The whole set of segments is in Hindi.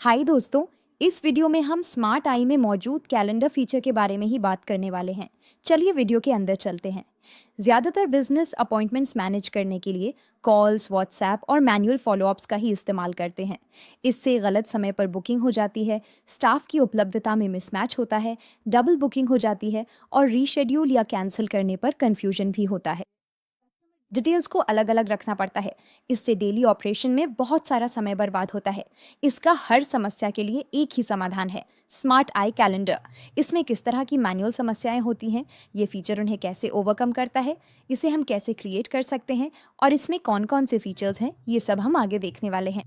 हाय दोस्तों, इस वीडियो में हम स्मार्ट आई में मौजूद कैलेंडर फीचर के बारे में ही बात करने वाले हैं। चलिए वीडियो के अंदर चलते हैं। ज़्यादातर बिजनेस अपॉइंटमेंट्स मैनेज करने के लिए कॉल्स, व्हाट्सएप और मैनुअल फॉलोअप्स का ही इस्तेमाल करते हैं। इससे गलत समय पर बुकिंग हो जाती है, स्टाफ की उपलब्धता में मिसमैच होता है, डबल बुकिंग हो जाती है और रीशेड्यूल या कैंसिल करने पर कन्फ्यूजन भी होता है। डिटेल्स को अलग अलग रखना पड़ता है। इससे डेली ऑपरेशन में बहुत सारा समय बर्बाद होता है। इसका हर समस्या के लिए एक ही समाधान है, स्मार्ट आई कैलेंडर। इसमें किस तरह की मैनुअल समस्याएं होती हैं, ये फीचर उन्हें कैसे ओवरकम करता है, इसे हम कैसे क्रिएट कर सकते हैं और इसमें कौन कौन से फीचर्स हैं, ये सब हम आगे देखने वाले हैं।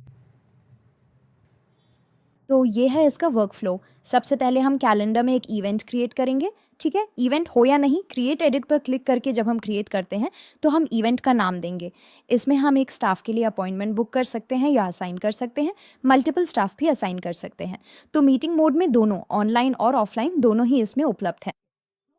तो ये है इसका वर्क फ्लो। सबसे पहले हम कैलेंडर में एक इवेंट क्रिएट करेंगे। ठीक है, इवेंट हो या नहीं, क्रिएट एडिट पर क्लिक करके जब हम क्रिएट करते हैं तो हम इवेंट का नाम देंगे। इसमें हम एक स्टाफ के लिए अपॉइंटमेंट बुक कर सकते हैं या असाइन कर सकते हैं। मल्टीपल स्टाफ भी असाइन कर सकते हैं। तो मीटिंग मोड में दोनों ऑनलाइन और ऑफलाइन दोनों ही इसमें उपलब्ध है।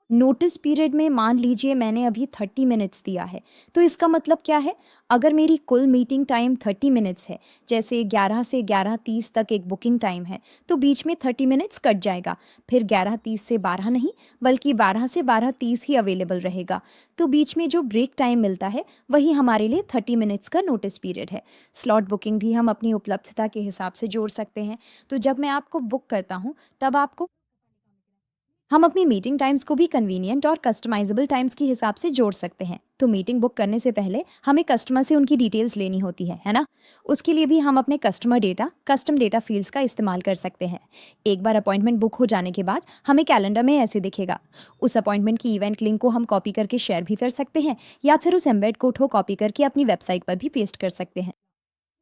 नोटिस पीरियड में मान लीजिए मैंने अभी 30 मिनट्स दिया है, तो इसका मतलब क्या है? अगर मेरी कुल मीटिंग टाइम 30 मिनट्स है, जैसे 11 से 11:30 तक एक बुकिंग टाइम है, तो बीच में 30 मिनट्स कट जाएगा। फिर 11:30 से 12 नहीं, बल्कि 12 से 12:30 ही अवेलेबल रहेगा। तो बीच में जो ब्रेक टाइम मिलता है वही हमारे लिए 30 मिनट्स का नोटिस पीरियड है। स्लॉट बुकिंग भी हम अपनी उपलब्धता के हिसाब से जोड़ सकते हैं। तो जब मैं आपको बुक करता हूँ तब आपको हम अपनी मीटिंग टाइम्स को भी कन्वीनियंट और कस्टमाइजेबल टाइम्स के हिसाब से जोड़ सकते हैं। तो मीटिंग बुक करने से पहले हमें कस्टमर से उनकी डिटेल्स लेनी होती है ना? उसके लिए भी हम अपने customer data, custom data fields का इस्तेमाल कर सकते हैं। एक बार अपॉइंटमेंट बुक हो जाने के बाद हमें कैलेंडर में ऐसे दिखेगा। उस अपॉइंटमेंट की इवेंट लिंक को हम कॉपी करके शेयर भी कर सकते हैं या फिर उस एम्बेड कोड को कॉपी करके अपनी वेबसाइट पर भी पेस्ट कर सकते हैं।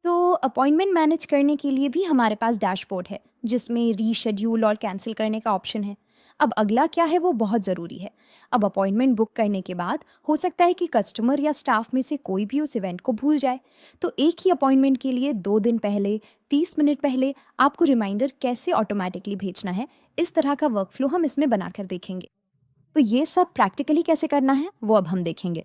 तो अपॉइंटमेंट मैनेज करने के लिए भी हमारे पास डैशबोर्ड है, जिसमें रीशेड्यूल और कैंसिल करने का ऑप्शन है। अब अगला क्या है, वो बहुत ज़रूरी है। अब अपॉइंटमेंट बुक करने के बाद हो सकता है कि कस्टमर या स्टाफ में से कोई भी उस इवेंट को भूल जाए। तो एक ही अपॉइंटमेंट के लिए 2 दिन पहले, 30 मिनट पहले आपको रिमाइंडर कैसे ऑटोमेटिकली भेजना है, इस तरह का वर्कफ्लो हम इसमें बनाकर देखेंगे। तो ये सब प्रैक्टिकली कैसे करना है वो अब हम देखेंगे।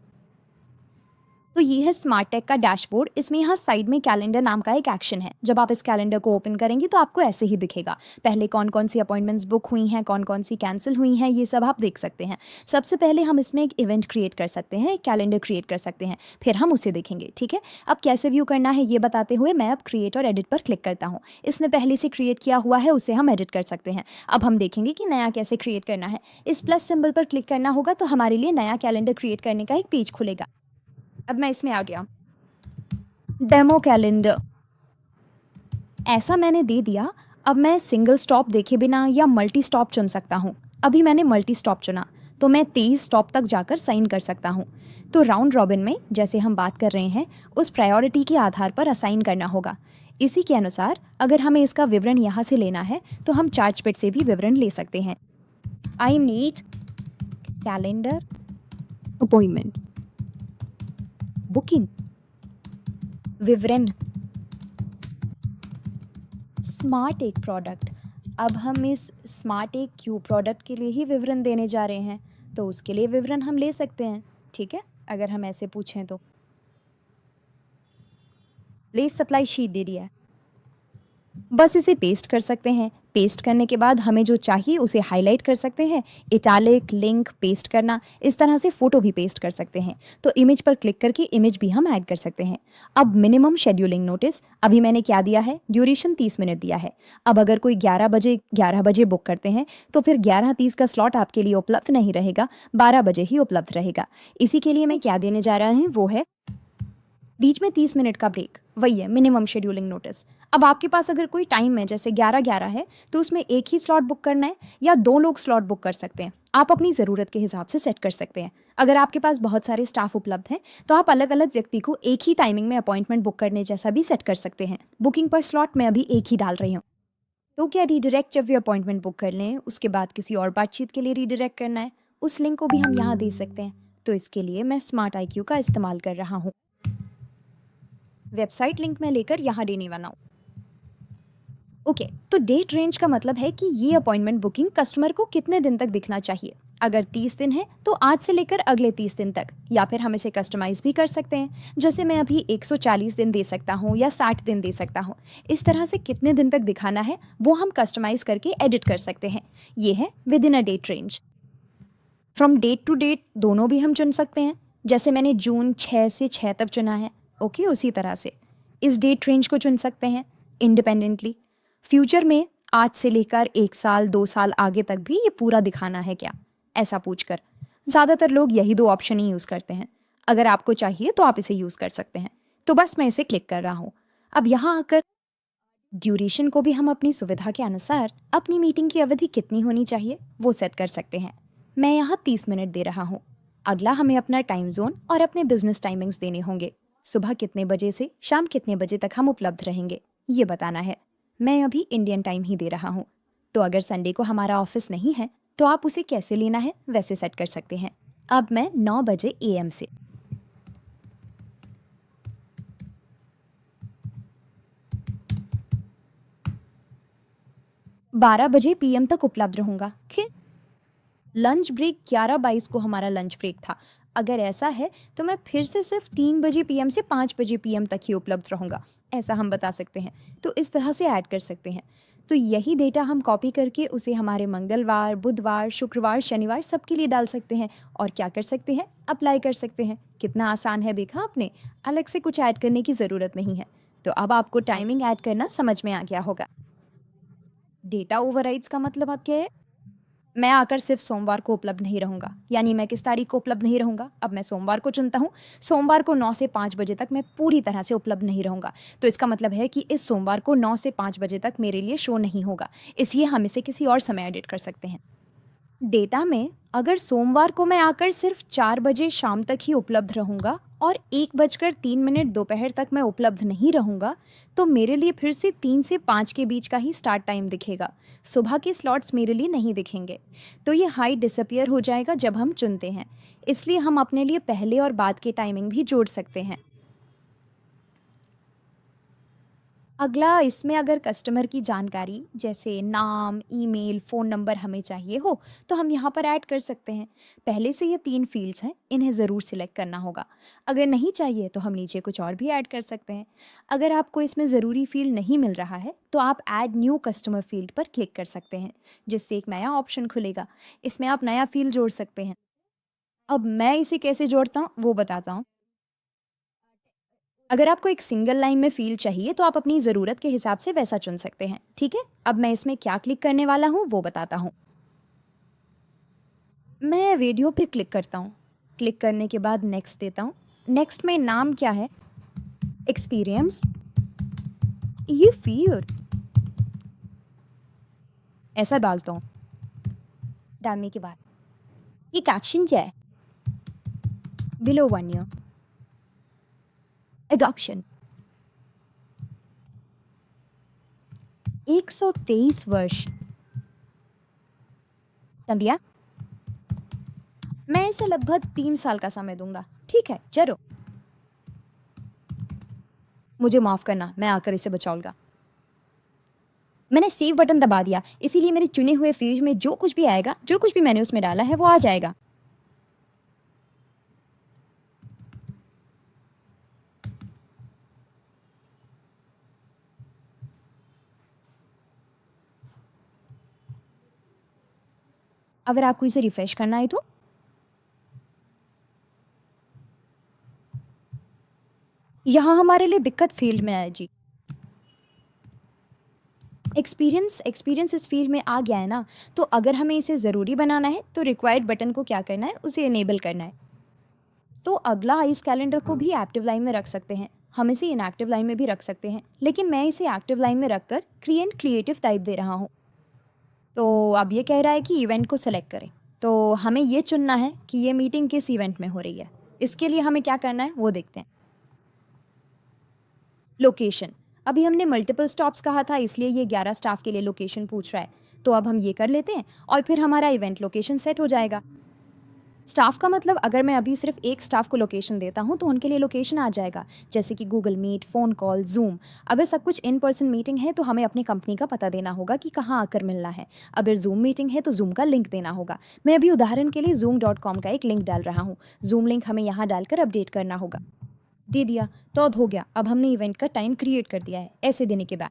तो ये है स्मार्ट टेक का डैशबोर्ड। इसमें यहाँ साइड में कैलेंडर नाम का एक एक्शन है। जब आप इस कैलेंडर को ओपन करेंगे तो आपको ऐसे ही दिखेगा। पहले कौन कौन सी अपॉइंटमेंट्स बुक हुई हैं, कौन कौन सी कैंसिल हुई हैं, ये सब आप देख सकते हैं। सबसे पहले हम इसमें एक इवेंट क्रिएट कर सकते हैं, एक कैलेंडर क्रिएट कर सकते हैं, फिर हम उसे देखेंगे। ठीक है, अब कैसे व्यू करना है ये बताते हुए मैं अब क्रिएट और एडिट पर क्लिक करता हूँ। इसने पहले से क्रिएट किया हुआ है, उसे हम एडिट कर सकते हैं। अब हम देखेंगे कि नया कैसे क्रिएट करना है। इस प्लस सिंबल पर क्लिक करना होगा तो हमारे लिए नया कैलेंडर क्रिएट करने का एक पेज खुलेगा। अब मैं इसमें आ गया, डेमो कैलेंडर ऐसा मैंने दे दिया। अब मैं सिंगल स्टॉप देखे बिना या मल्टी स्टॉप चुन सकता हूँ। अभी मैंने मल्टी स्टॉप चुना तो मैं 23 स्टॉप तक जाकर साइन कर सकता हूँ। तो राउंड रॉबिन में जैसे हम बात कर रहे हैं उस प्रायोरिटी के आधार पर असाइन करना होगा। इसी के अनुसार अगर हमें इसका विवरण यहाँ से लेना है तो हम चार्टपेट से भी विवरण ले सकते हैं। I need calendar appointment booking विवरण स्मार्ट एक प्रोडक्ट। अब हम इस स्मार्ट एक क्यू प्रोडक्ट के लिए ही विवरण देने जा रहे हैं, तो उसके लिए विवरण हम ले सकते हैं। ठीक है, अगर हम ऐसे पूछें तो प्लीज सप्लाई शीट दे दिया है, बस इसे पेस्ट कर सकते हैं। पेस्ट करने के बाद हमें जो चाहिए उसे हाईलाइट कर सकते हैं। इटैलिक, लिंक, पेस्ट करना, इस तरह से फ़ोटो भी पेस्ट कर सकते हैं। तो इमेज पर क्लिक करके इमेज भी हम ऐड कर सकते हैं। अब मिनिमम शेड्यूलिंग नोटिस, अभी मैंने क्या दिया है, ड्यूरेशन 30 मिनट दिया है। अब अगर कोई 11 बजे बुक करते हैं तो फिर 11:30 का स्लॉट आपके लिए उपलब्ध नहीं रहेगा, 12 बजे ही उपलब्ध रहेगा। इसी के लिए मैं क्या देने जा रहा हूँ वो है बीच में 30 मिनट का ब्रेक, वही है मिनिमम शेड्यूलिंग नोटिस। अब आपके पास अगर कोई टाइम है जैसे 11:11 है तो उसमें एक ही स्लॉट बुक करना है या 2 लोग स्लॉट बुक कर सकते हैं। आप अपनी ज़रूरत के हिसाब से सेट कर सकते हैं। अगर आपके पास बहुत सारे स्टाफ उपलब्ध हैं तो आप अलग अलग व्यक्ति को एक ही टाइमिंग में अपॉइंटमेंट बुक करने जैसा भी सेट कर सकते हैं। बुकिंग पर स्लॉट मैं अभी एक ही डाल रही हूँ। तो क्या रीडायरेक्ट जब भी अपॉइंटमेंट बुक कर लें उसके बाद किसी और बातचीत के लिए रीडायरेक्ट करना है, उस लिंक को भी हम यहाँ दे सकते हैं। तो इसके लिए मैं स्मार्ट IQ का इस्तेमाल कर रहा हूँ। वेबसाइट लिंक में लेकर यहाँ देने वाला हूँ। ओके, तो डेट रेंज का मतलब है कि ये अपॉइंटमेंट बुकिंग कस्टमर को कितने दिन तक दिखना चाहिए। अगर 30 दिन है तो आज से लेकर अगले 30 दिन तक, या फिर हम इसे कस्टमाइज़ भी कर सकते हैं। जैसे मैं अभी 140 दिन दे सकता हूँ या 60 दिन दे सकता हूँ। इस तरह से कितने दिन तक दिखाना है वो हम कस्टमाइज़ करके एडिट कर सकते हैं। ये है within a date range. From date to date दोनों भी हम चुन सकते हैं। जैसे मैंने जून 6 से 6 तक चुना है, ओके, उसी तरह से इस डेट रेंज को चुन सकते हैं इंडिपेंडेंटली। फ्यूचर में आज से लेकर 1 साल 2 साल आगे तक भी ये पूरा दिखाना है क्या, ऐसा पूछकर। ज़्यादातर लोग यही 2 ऑप्शन ही यूज़ करते हैं। अगर आपको चाहिए तो आप इसे यूज़ कर सकते हैं। तो बस मैं इसे क्लिक कर रहा हूँ। अब यहाँ आकर ड्यूरेशन को भी हम अपनी सुविधा के अनुसार अपनी मीटिंग की अवधि कितनी होनी चाहिए वो सेट कर सकते हैं। मैं यहाँ 30 मिनट दे रहा हूँ। अगला हमें अपना टाइम जोन और अपने बिजनेस टाइमिंग्स देने होंगे। सुबह कितने बजे से शाम कितने बजे तक हम उपलब्ध रहेंगे ये बताना है। मैं अभी इंडियन टाइम ही दे रहा हूँ। तो अगर संडे को हमारा ऑफिस नहीं है तो आप उसे कैसे लेना है वैसे सेट कर सकते हैं। अब मैं 9 बजे AM से 12 बजे PM तक उपलब्ध रहूँगा। ठीक, लंच ब्रेक 11:22 को हमारा लंच ब्रेक था। अगर ऐसा है तो मैं फिर से सिर्फ 3 बजे PM से 5 बजे PM तक ही उपलब्ध रहूँगा, ऐसा हम बता सकते हैं। तो इस तरह से ऐड कर सकते हैं। तो यही डेटा हम कॉपी करके उसे हमारे मंगलवार, बुधवार, शुक्रवार, शनिवार सबके लिए डाल सकते हैं और क्या कर सकते हैं, अप्लाई कर सकते हैं। कितना आसान है देखा आपने, अलग से कुछ ऐड करने की ज़रूरत नहीं है। तो अब आपको टाइमिंग ऐड करना समझ में आ गया होगा। डेटा ओवरराइड्स का मतलब आप क्या है, मैं आकर सिर्फ सोमवार को उपलब्ध नहीं रहूँगा, यानी मैं किस तारीख को उपलब्ध नहीं रहूँगा। अब मैं सोमवार को चुनता हूँ। सोमवार को 9 से 5 बजे तक मैं पूरी तरह से उपलब्ध नहीं रहूँगा। तो इसका मतलब है कि इस सोमवार को 9 से 5 बजे तक मेरे लिए शो नहीं होगा, इसलिए हम इसे किसी और समय एडिट कर सकते हैं। डेटा में अगर सोमवार को मैं आकर सिर्फ 4 बजे शाम तक ही उपलब्ध रहूँगा और 1:03 दोपहर तक मैं उपलब्ध नहीं रहूँगा, तो मेरे लिए फिर से 3 से 5 के बीच का ही स्टार्ट टाइम दिखेगा। सुबह के स्लॉट्स मेरे लिए नहीं दिखेंगे। तो ये हाई डिसअपियर हो जाएगा जब हम चुनते हैं। इसलिए हम अपने लिए पहले और बाद की टाइमिंग भी जोड़ सकते हैं। अगला, इसमें अगर कस्टमर की जानकारी जैसे नाम, ईमेल, फ़ोन नंबर हमें चाहिए हो तो हम यहाँ पर ऐड कर सकते हैं। पहले से ये 3 फ़ील्ड्स हैं, इन्हें ज़रूर सिलेक्ट करना होगा। अगर नहीं चाहिए तो हम नीचे कुछ और भी ऐड कर सकते हैं। अगर आपको इसमें ज़रूरी फ़ील्ड नहीं मिल रहा है तो आप ऐड न्यू कस्टमर फ़ील्ड पर क्लिक कर सकते हैं, जिससे एक नया ऑप्शन खुलेगा। इसमें आप नया फ़ील्ड जोड़ सकते हैं। अब मैं इसे कैसे जोड़ता हूँ वो बताता हूँ। अगर आपको एक सिंगल लाइन में फ़ील्ड चाहिए तो आप अपनी ज़रूरत के हिसाब से वैसा चुन सकते हैं, ठीक है? अब मैं इसमें क्या क्लिक करने वाला हूँ वो बताता हूँ। मैं वीडियो पे क्लिक करता हूँ। क्लिक करने के बाद नेक्स्ट देता हूँ। नेक्स्ट में नाम क्या है? एक्सपीरियंस, ये फ़ियर, ऐसा डालता हूँ। डालने के बाद ये कैप्शन क्या है? बिलो 1 ईयर, एडॉप्शन, 123 वर्ष। समझिया? मैं इसे लगभग 3 साल का समय दूंगा, ठीक है? चलो, मुझे माफ़ करना, मैं आकर इसे बचाऊंगा। मैंने सेव बटन दबा दिया, इसीलिए मेरे चुने हुए फील्ड में जो कुछ भी आएगा, जो कुछ भी मैंने उसमें डाला है वो आ जाएगा। अगर आपको इसे रिफ्रेश करना है तो यहाँ हमारे लिए दिक्कत फील्ड में है जी। एक्सपीरियंस इस फील्ड में आ गया है ना, तो अगर हमें इसे ज़रूरी बनाना है तो रिक्वायर्ड बटन को क्या करना है, उसे इनेबल करना है। तो अगला, इस कैलेंडर को भी एक्टिव लाइन में रख सकते हैं। हम इसे इनएक्टिव लाइन में भी रख सकते हैं, लेकिन मैं इसे एक्टिव लाइन में रखकर क्रिएटिव टाइप दे रहा हूँ। तो अब ये कह रहा है कि इवेंट को सेलेक्ट करें। तो हमें ये चुनना है कि ये मीटिंग किस इवेंट में हो रही है। इसके लिए हमें क्या करना है वो देखते हैं। लोकेशन, अभी हमने मल्टीपल स्टॉप्स कहा था, इसलिए ये 11 स्टाफ के लिए लोकेशन पूछ रहा है। तो अब हम ये कर लेते हैं और फिर हमारा इवेंट लोकेशन सेट हो जाएगा। स्टाफ का मतलब अगर मैं अभी सिर्फ एक स्टाफ को लोकेशन देता हूँ तो उनके लिए लोकेशन आ जाएगा, जैसे कि Google Meet, phone call, Zoom. अगर सब कुछ इन पर्सन मीटिंग है तो हमें अपनी कंपनी का पता देना होगा कि कहाँ आकर मिलना है। अगर ज़ूम मीटिंग है तो ज़ूम का लिंक देना होगा। मैं अभी उदाहरण के लिए zoom.com का एक लिंक डाल रहा हूँ। ज़ूम लिंक हमें यहाँ डालकर अपडेट करना होगा। दे दिया तो अब हो गया। अब हमने इवेंट का टाइम क्रिएट कर दिया है। ऐसे देने के बाद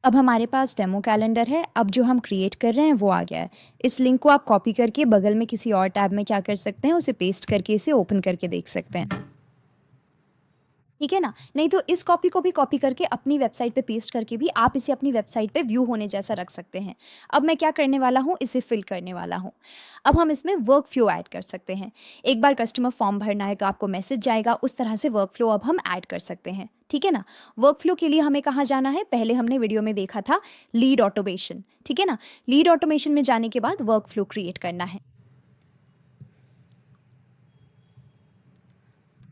अब हमारे पास डेमो कैलेंडर है। अब जो हम क्रिएट कर रहे हैं वो आ गया है। इस लिंक को आप कॉपी करके बगल में किसी और टैब में क्या कर सकते हैं, उसे पेस्ट करके इसे ओपन करके देख सकते हैं, ठीक है ना। नहीं तो इस कॉपी को भी कॉपी करके अपनी वेबसाइट पे पेस्ट करके भी आप इसे अपनी वेबसाइट पे व्यू होने जैसा रख सकते हैं। अब मैं क्या करने वाला हूँ, इसे फिल करने वाला हूँ। अब हम इसमें वर्क फ्लो ऐड कर सकते हैं। एक बार कस्टमर फॉर्म भरना है तो आपको मैसेज जाएगा, उस तरह से वर्क फ्लो अब हम ऐड कर सकते हैं, ठीक है ना। वर्क फ्लो के लिए हमें कहाँ जाना है, पहले हमने वीडियो में देखा था लीड ऑटोमेशन, ठीक है ना। लीड ऑटोमेशन में जाने के बाद वर्क फ्लो क्रिएट करना है।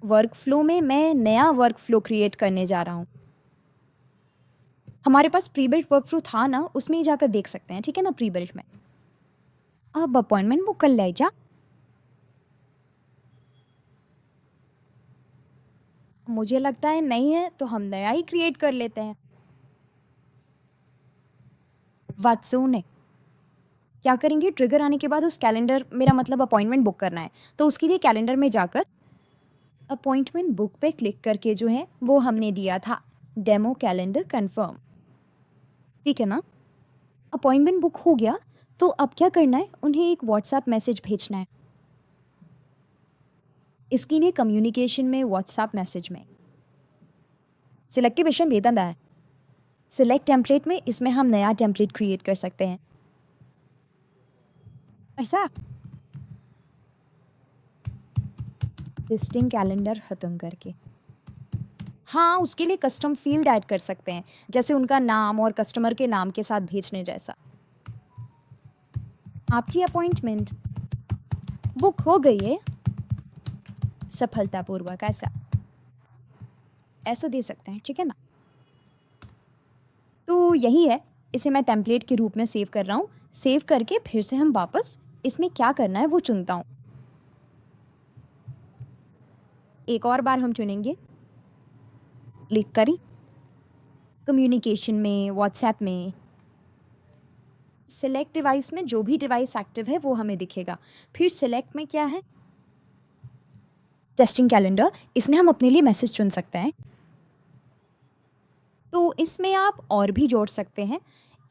वर्क फ्लो में मैं नया वर्क फ्लो क्रिएट करने जा रहा हूँ। हमारे पास प्री बिल्ट वर्क फ्लो था ना, उसमें ही जाकर देख सकते हैं, ठीक है ना। प्री बिल्ट में अब अपॉइंटमेंट बुक कर ले जा। मुझे लगता है नहीं है तो हम नया ही क्रिएट कर लेते हैं। वात्सु ने क्या करेंगे, ट्रिगर आने के बाद उस कैलेंडर, मेरा मतलब अपॉइंटमेंट बुक करना है तो उसके लिए कैलेंडर में जाकर अपॉइंटमेंट बुक पे क्लिक करके जो है वो हमने दिया था डेमो कैलेंडर कंफर्म, ठीक है ना। अपॉइंटमेंट बुक हो गया तो अब क्या करना है, उन्हें एक व्हाट्सएप मैसेज भेजना है। इसके लिए कम्युनिकेशन में व्हाट्सएप मैसेज में सिलेक्टिव विषय वेतन है। सिलेक्ट टेम्पलेट में इसमें हम नया टेम्पलेट क्रिएट कर सकते हैं, ऐसा लिस्टिंग कैलेंडर खत्म करके। हाँ, उसके लिए कस्टम फील्ड ऐड कर सकते हैं, जैसे उनका नाम और कस्टमर के नाम के साथ भेजने जैसा। आपकी अपॉइंटमेंट बुक हो गई है सफलतापूर्वक, ऐसा ऐसा दे सकते हैं, ठीक है ना। तो यही है, इसे मैं टेम्पलेट के रूप में सेव कर रहा हूँ। सेव करके फिर से हम वापस इसमें क्या करना है वो चुनता हूँ। एक और बार हम चुनेंगे, क्लिक करें कम्युनिकेशन में, व्हाट्सएप में, सिलेक्ट डिवाइस में जो भी डिवाइस एक्टिव है वो हमें दिखेगा। फिर सिलेक्ट में क्या है, टेस्टिंग कैलेंडर, इसमें हम अपने लिए मैसेज चुन सकते हैं। तो इसमें आप और भी जोड़ सकते हैं।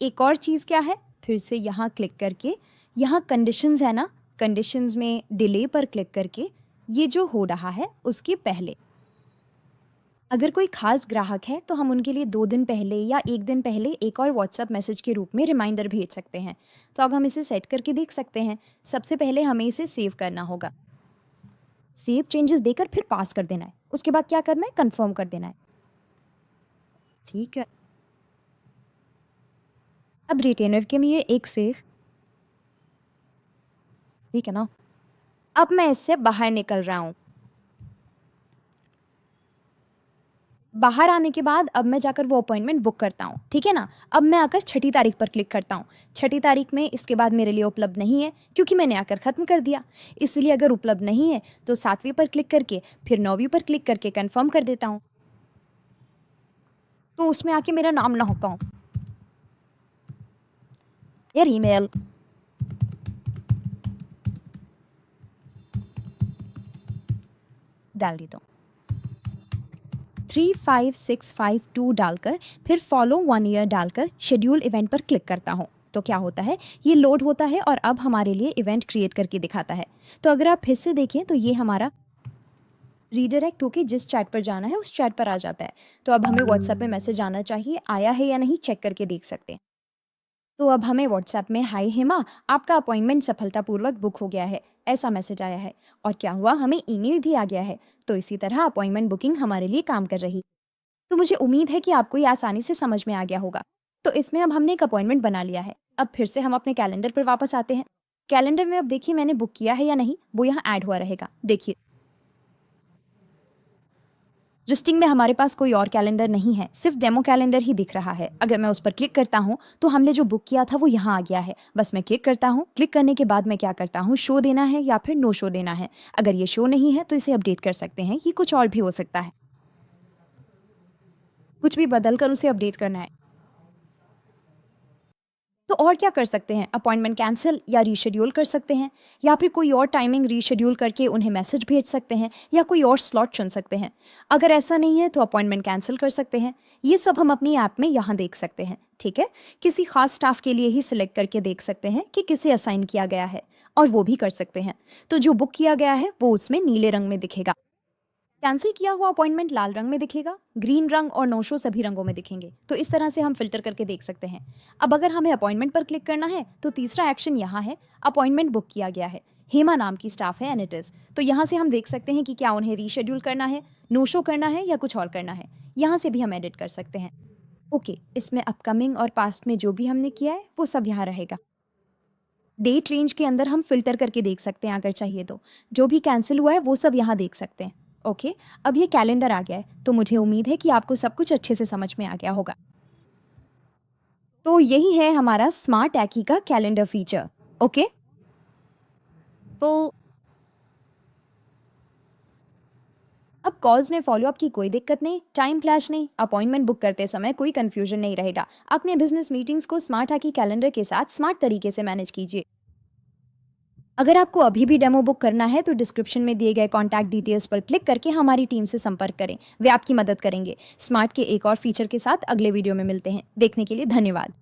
एक और चीज़ क्या है, फिर से यहाँ क्लिक करके, यहाँ कंडीशंस है ना, कंडीशंस में डिले पर क्लिक करके ये जो हो रहा है उसके पहले अगर कोई खास ग्राहक है तो हम उनके लिए 2 दिन पहले या 1 दिन पहले एक और व्हाट्सएप मैसेज के रूप में रिमाइंडर भेज सकते हैं। तो अब हम इसे सेट करके देख सकते हैं। सबसे पहले हमें इसे सेव करना होगा। सेव चेंजेस देकर फिर पास कर देना है। उसके बाद क्या करना है, कंफर्म कर देना है, ठीक है। अब रिटेनर के लिए एक सेव, ठीक है ना। अब मैं इससे बाहर निकल रहा हूँ। बाहर आने के बाद अब मैं जाकर वो अपॉइंटमेंट बुक करता हूँ, ठीक है ना। अब मैं आकर 6ठी तारीख पर क्लिक करता हूँ। 6ठी तारीख में इसके बाद मेरे लिए उपलब्ध नहीं है क्योंकि मैंने आकर ख़त्म कर दिया। इसलिए अगर उपलब्ध नहीं है तो 7वीं पर क्लिक करके फिर 9वीं पर क्लिक करके कंफर्म कर देता हूँ, तो उसमें आके मेरा नाम ना होता हूँ यार। ईमेल डाल देता हूँ 35652 डालकर फिर फॉलो 1 ईयर डालकर शेड्यूल इवेंट पर क्लिक करता हूँ। तो क्या होता है, ये लोड होता है और अब हमारे लिए इवेंट क्रिएट करके दिखाता है। तो अगर आप फिर से देखें तो ये हमारा रीडायरेक्ट होके जिस चैट पर जाना है उस चैट पर आ जाता है। तो अब हमें व्हाट्सएप में मैसेज आना चाहिए, आया है या नहीं चेक करके देख सकते हैं। तो अब हमें व्हाट्सएप में हाय हेमा, आपका अपॉइंटमेंट सफलतापूर्वक बुक हो गया है, ऐसा मैसेज आया है। और क्या हुआ, हमें ईमेल भी आ गया है। तो इसी तरह अपॉइंटमेंट बुकिंग हमारे लिए काम कर रही। तो मुझे उम्मीद है कि आपको ये आसानी से समझ में आ गया होगा। तो इसमें अब हमने एक अपॉइंटमेंट बना लिया है। अब फिर से हम अपने कैलेंडर पर वापस आते हैं। कैलेंडर में अब देखिए मैंने बुक किया है या नहीं वो यहाँ ऐड हुआ रहेगा, देखिए। लिस्टिंग में हमारे पास कोई और कैलेंडर नहीं है, सिर्फ डेमो कैलेंडर ही दिख रहा है। अगर मैं उस पर क्लिक करता हूँ तो हमने जो बुक किया था वो यहाँ आ गया है। बस मैं क्लिक करता हूँ। क्लिक करने के बाद मैं क्या करता हूँ, शो देना है या फिर नो शो देना है। अगर ये शो नहीं है तो इसे अपडेट कर सकते हैं, ये कुछ और भी हो सकता है, कुछ भी बदल कर उसे अपडेट करना है। तो और क्या कर सकते हैं, अपॉइंटमेंट कैंसिल या रीशेड्यूल कर सकते हैं, या फिर कोई और टाइमिंग रीशेड्यूल करके उन्हें मैसेज भेज सकते हैं, या कोई और स्लॉट चुन सकते हैं। अगर ऐसा नहीं है तो अपॉइंटमेंट कैंसिल कर सकते हैं। ये सब हम अपनी ऐप में यहाँ देख सकते हैं। ठीक है, किसी खास स्टाफ के लिए ही सिलेक्ट करके देख सकते हैं कि किसे असाइन किया गया है, और वो भी कर सकते हैं। तो जो बुक किया गया है वो उसमें नीले रंग में दिखेगा, कैंसिल किया हुआ अपॉइंटमेंट लाल रंग में दिखेगा, ग्रीन रंग और नो शो सभी रंगों में दिखेंगे। तो इस तरह से हम फिल्टर करके देख सकते हैं। अब अगर हमें अपॉइंटमेंट पर क्लिक करना है तो तीसरा एक्शन यहाँ है, अपॉइंटमेंट बुक किया गया है, हेमा नाम की स्टाफ है एंड इट इज़। तो यहाँ से हम देख सकते हैं कि क्या उन्हें रीशेड्यूल करना है, नो शो करना है, या कुछ और करना है। यहाँ से भी हम एडिट कर सकते हैं। ओके, इसमें अपकमिंग और पास्ट में जो भी हमने किया है वो सब यहाँ रहेगा। डेट रेंज के अंदर हम फिल्टर करके देख सकते हैं, अगर चाहिए तो जो भी कैंसिल हुआ है वो सब यहाँ देख सकते हैं। ओके, अब ये कैलेंडर आ गया है, तो मुझे उम्मीद है कि आपको सब कुछ अच्छे से समझ में आ गया होगा। तो यही है हमारा स्मार्ट एकी का कैलेंडर फीचर। ओके, तो अब कॉल्स में फॉलोअप की कोई दिक्कत नहीं, टाइम फ्लैश नहीं, अपॉइंटमेंट बुक करते समय कोई कंफ्यूजन नहीं रहेगा। अपने बिजनेस मीटिंग्स को स्मार्ट एकी कैलेंडर के साथ स्मार्ट तरीके से मैनेज कीजिए। अगर आपको अभी भी डेमो बुक करना है तो डिस्क्रिप्शन में दिए गए कॉन्टैक्ट डिटेल्स पर क्लिक करके हमारी टीम से संपर्क करें, वे आपकी मदद करेंगे। स्मार्ट के एक और फीचर के साथ अगले वीडियो में मिलते हैं। देखने के लिए धन्यवाद।